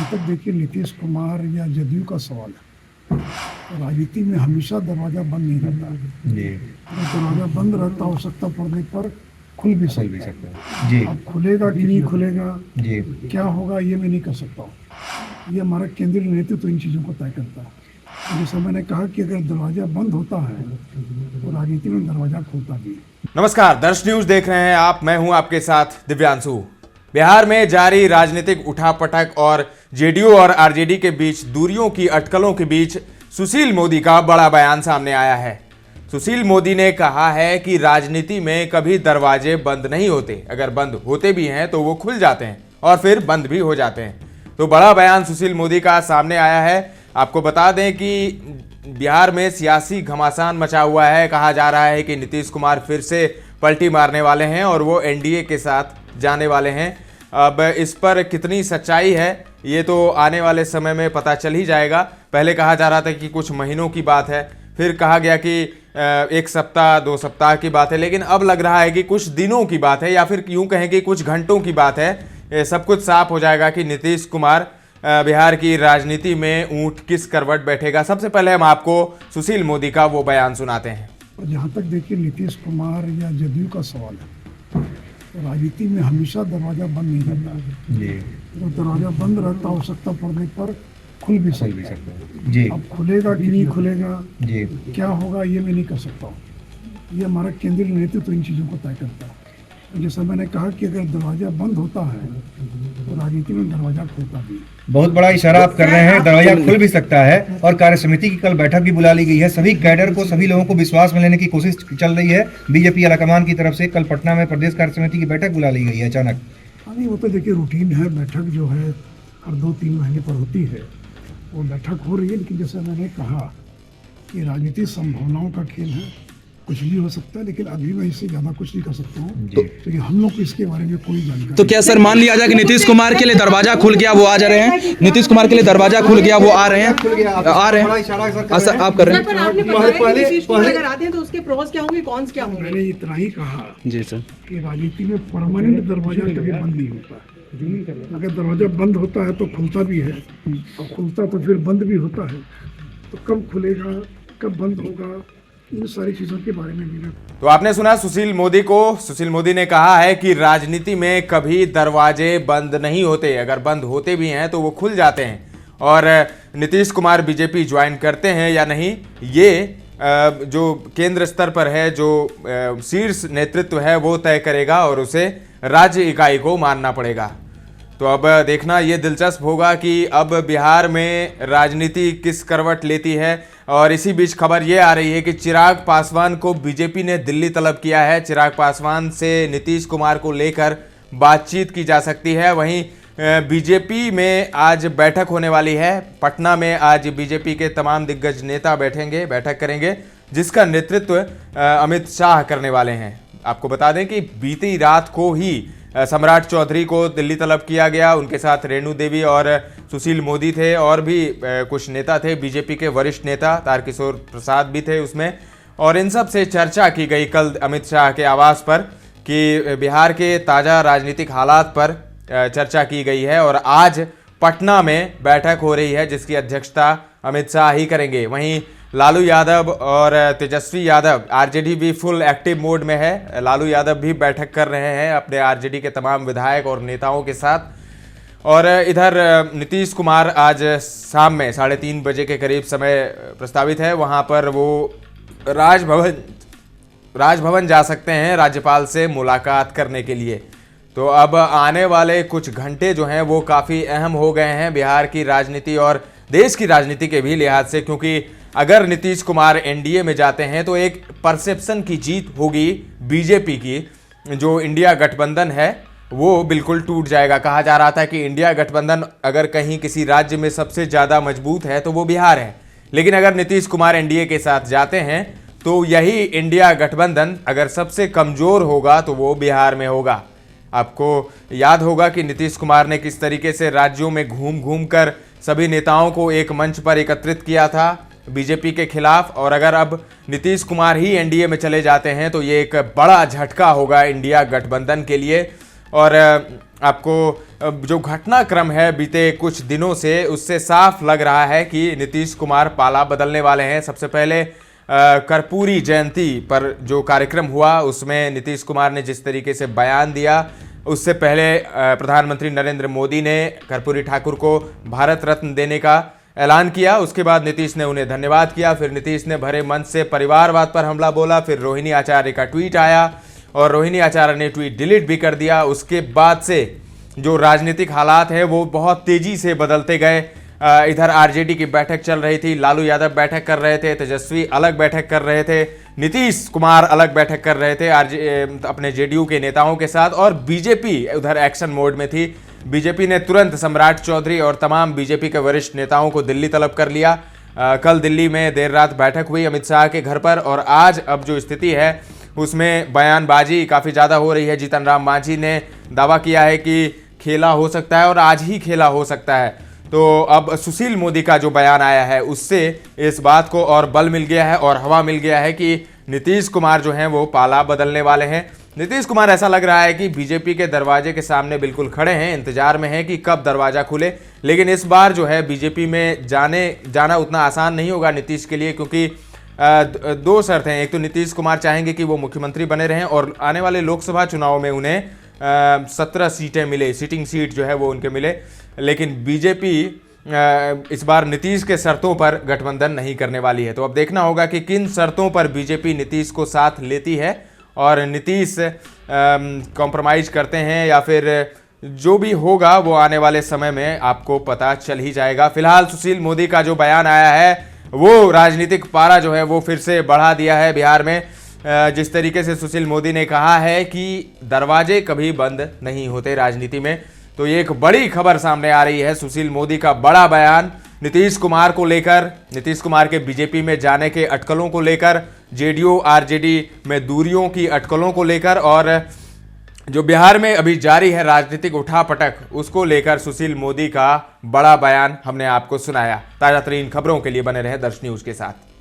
जहाँ तक देखिए नीतीश कुमार या जदयू का सवाल है, राजनीति में हमेशा दरवाज़ा बंद नहीं रहता जी। अगर दरवाज़ा बंद रहता आवश्यकता पड़ने पर खुल भी सकता है जी। अब खुलेगा कि नहीं खुलेगा, जी। क्या होगा ये मैं नहीं कर सकता हूँ। ये हमारा केंद्रीय नेतृत्व इन चीज़ों को तय करता है। जैसे मैंने कहा कि अगर दरवाज़ा बंद होता है तो राजनीति में दरवाज़ा खुलता भी है। नमस्कार, दर्श न्यूज देख रहे हैं आप। मैं हूं आपके साथ दिव्यांशु। बिहार में जारी राजनीतिक उठापटक और जेडीयू और आरजेडी के बीच दूरियों की अटकलों के बीच सुशील मोदी का बड़ा बयान सामने आया है। सुशील मोदी ने कहा है कि राजनीति में कभी दरवाजे बंद नहीं होते, अगर बंद होते भी हैं तो वो खुल जाते हैं और फिर बंद भी हो जाते हैं। तो बड़ा बयान सुशील मोदी का सामने आया है। आपको बता दें कि बिहार में सियासी घमासान मचा हुआ है। कहा जा रहा है कि नीतीश कुमार फिर से पलटी मारने वाले हैं और वो एनडीए के साथ जाने वाले हैं। अब इस पर कितनी सच्चाई है ये तो आने वाले समय में पता चल ही जाएगा। पहले कहा जा रहा था कि कुछ महीनों की बात है, फिर कहा गया कि एक सप्ताह 2 सप्ताह की बात है, लेकिन अब लग रहा है कि कुछ दिनों की बात है या फिर यूं कहें कि कुछ घंटों की बात है। सब कुछ साफ हो जाएगा कि नीतीश कुमार बिहार की राजनीति में ऊंट किस करवट बैठेगा। सबसे पहले हम आपको सुशील मोदी का वो बयान सुनाते हैं। जहाँ तक देखिए नीतीश कुमार या जदयू का सवाल है, राजनीति में हमेशा दरवाज़ा बंद नहीं रहता जी। तो दरवाज़ा बंद रहता आवश्यकता पड़ने पर खुल भी सकता है। जी। अब खुलेगा कि नहीं खुलेगा, जी। क्या होगा ये मैं नहीं कर सकता हूँ। ये हमारा केंद्रीय नेतृत्व इन चीज़ों को तय करता है। जैसा मैंने कहा कि अगर दरवाज़ा बंद होता है तो राजनीति में दरवाज़ा खुलता भी है। बहुत बड़ा इशारा आप कर रहे हैं, दरवाजा खुल भी सकता है। और कार्य समिति की कल बैठक भी बुला ली गई है। सभी कैडर को, सभी लोगों को विश्वास में लेने की कोशिश चल रही है। बीजेपी आलाकमान की तरफ से कल पटना में प्रदेश कार्य समिति की बैठक बुला ली गई है अचानक। नहीं, वो तो देखिए रूटीन है, बैठक जो है हर 2-3 महीने पर होती है, वो बैठक हो रही है। लेकिन जैसे मैंने कहा कि राजनीति संभावनाओं का खेल है, कुछ भी हो सकता है, लेकिन अभी मैं इससे ज़्यादा कुछ नहीं कर सकता हूँ क्योंकि हम लोग को इसके बारे में कोई जानकारी। तो क्या सर मान लिया जाए कि नीतीश कुमार के लिए दरवाजा खुल गया, वो आ जा रहे हैं? नीतीश कुमार के लिए दरवाजा खुल गया, वो आ रहे हैं, आ रहे हैं। सर आप कर रहे हैं? पर आपने बताया कि नीतीश कुमार अगर आते हैं तो उसके प्रोस क्या होंगे, कॉन्स क्या होंगे? मैंने इतना ही कहा जी सर कि राजनीति में परमानेंट दरवाजा कभी बंद नहीं होता है। अगर दरवाजा बंद होता है तो खुलता भी है, और खुलता तो फिर बंद भी होता है। तो कब खुलेगा, कब बंद होगा, इन सारी चीज़ों के बारे में भी। तो आपने सुना सुशील मोदी को। सुशील मोदी ने कहा है कि राजनीति में कभी दरवाजे बंद नहीं होते, अगर बंद होते भी हैं तो वो खुल जाते हैं। और नीतीश कुमार बीजेपी ज्वाइन करते हैं या नहीं, ये जो केंद्र स्तर पर है, जो शीर्ष नेतृत्व है वो तय करेगा और उसे राज्य इकाई को मानना पड़ेगा। तो अब देखना ये दिलचस्प होगा कि अब बिहार में राजनीति किस करवट लेती है। और इसी बीच खबर ये आ रही है कि चिराग पासवान को बीजेपी ने दिल्ली तलब किया है। चिराग पासवान से नीतीश कुमार को लेकर बातचीत की जा सकती है। वहीं बीजेपी में आज बैठक होने वाली है। पटना में आज बीजेपी के तमाम दिग्गज नेता बैठक करेंगे, जिसका नेतृत्व अमित शाह करने वाले हैं। आपको बता दें कि बीती रात को ही सम्राट चौधरी को दिल्ली तलब किया गया। उनके साथ रेणु देवी और सुशील मोदी थे और भी कुछ नेता थे। बीजेपी के वरिष्ठ नेता तारकिशोर प्रसाद भी थे उसमें। और इन सब से चर्चा की गई कल अमित शाह के आवास पर कि बिहार के ताज़ा राजनीतिक हालात पर चर्चा की गई है। और आज पटना में बैठक हो रही है जिसकी अध्यक्षता अमित शाह ही करेंगे। वहीं लालू यादव और तेजस्वी यादव, आरजेडी भी फुल एक्टिव मोड में है। लालू यादव भी बैठक कर रहे हैं अपने आरजेडी के तमाम विधायक और नेताओं के साथ। और इधर नीतीश कुमार आज शाम में 3:30 बजे के करीब समय प्रस्तावित है, वहां पर वो राजभवन जा सकते हैं राज्यपाल से मुलाकात करने के लिए। तो अब आने वाले कुछ घंटे जो हैं वो काफ़ी अहम हो गए हैं बिहार की राजनीति और देश की राजनीति के भी लिहाज से, क्योंकि अगर नीतीश कुमार एनडीए में जाते हैं तो एक परसेप्शन की जीत होगी बीजेपी की। जो इंडिया गठबंधन है वो बिल्कुल टूट जाएगा। कहा जा रहा था कि इंडिया गठबंधन अगर कहीं किसी राज्य में सबसे ज़्यादा मजबूत है तो वो बिहार है, लेकिन अगर नीतीश कुमार एनडीए के साथ जाते हैं तो यही इंडिया गठबंधन अगर सबसे कमज़ोर होगा तो वो बिहार में होगा। आपको याद होगा कि नीतीश कुमार ने किस तरीके से राज्यों में घूम घूम कर सभी नेताओं को एक मंच पर एकत्रित किया था बीजेपी के खिलाफ। और अगर अब नीतीश कुमार ही एनडीए में चले जाते हैं तो ये एक बड़ा झटका होगा इंडिया गठबंधन के लिए। और आपको जो घटनाक्रम है बीते कुछ दिनों से, उससे साफ लग रहा है कि नीतीश कुमार पाला बदलने वाले हैं। सबसे पहले कर्पूरी जयंती पर जो कार्यक्रम हुआ उसमें नीतीश कुमार ने जिस तरीके से बयान दिया, उससे पहले प्रधानमंत्री नरेंद्र मोदी ने कर्पूरी ठाकुर को भारत रत्न देने का ऐलान किया। उसके बाद नीतीश ने उन्हें धन्यवाद किया। फिर नीतीश ने भरे मन से परिवारवाद पर हमला बोला। फिर रोहिणी आचार्य का ट्वीट आया और रोहिणी आचार्य ने ट्वीट डिलीट भी कर दिया। उसके बाद से जो राजनीतिक हालात है वो बहुत तेजी से बदलते गए। इधर आरजेडी की बैठक चल रही थी, लालू यादव बैठक कर रहे थे, तेजस्वी अलग बैठक कर रहे थे, नीतीश कुमार अलग बैठक कर रहे थे अपने जेडीयू के नेताओं के साथ, और बीजेपी उधर एक्शन मोड में थी। बीजेपी ने तुरंत सम्राट चौधरी और तमाम बीजेपी के वरिष्ठ नेताओं को दिल्ली तलब कर लिया। कल दिल्ली में देर रात बैठक हुई अमित शाह के घर पर, और आज अब जो स्थिति है उसमें बयानबाजी काफ़ी ज़्यादा हो रही है। जीतन राम मांझी ने दावा किया है कि खेला हो सकता है और आज ही खेला हो सकता है। तो अब सुशील मोदी का जो बयान आया है उससे इस बात को और बल मिल गया है और हवा मिल गया है कि नीतीश कुमार जो हैं वो पाला बदलने वाले हैं। नीतीश कुमार ऐसा लग रहा है कि बीजेपी के दरवाजे के सामने बिल्कुल खड़े हैं, इंतजार में हैं कि कब दरवाजा खुले। लेकिन इस बार जो है बीजेपी में जाना उतना आसान नहीं होगा नीतीश के लिए, क्योंकि दो शर्त हैं। एक तो नीतीश कुमार चाहेंगे कि वो मुख्यमंत्री बने रहें और आने वाले लोकसभा चुनाव में उन्हें 17 सीटें मिले, सिटिंग सीट जो है वो उनके मिले। लेकिन बीजेपी इस बार नीतीश के शर्तों पर गठबंधन नहीं करने वाली है। तो अब देखना होगा कि किन शर्तों पर बीजेपी नीतीश को साथ लेती है और नीतीश कॉम्प्रोमाइज़ करते हैं या फिर जो भी होगा वो आने वाले समय में आपको पता चल ही जाएगा। फिलहाल सुशील मोदी का जो बयान आया है वो राजनीतिक पारा जो है वो फिर से बढ़ा दिया है बिहार में। जिस तरीके से सुशील मोदी ने कहा है कि दरवाजे कभी बंद नहीं होते राजनीति में, तो ये एक बड़ी खबर सामने आ रही है। सुशील मोदी का बड़ा बयान नीतीश कुमार को लेकर, नीतीश कुमार के बीजेपी में जाने के अटकलों को लेकर, जेडीयू आरजेडी में दूरियों की अटकलों को लेकर, और जो बिहार में अभी जारी है राजनीतिक उठापटक उसको लेकर सुशील मोदी का बड़ा बयान हमने आपको सुनाया। ताज़ा तरीन खबरों के लिए बने रहे दर्श न्यूज़ के साथ।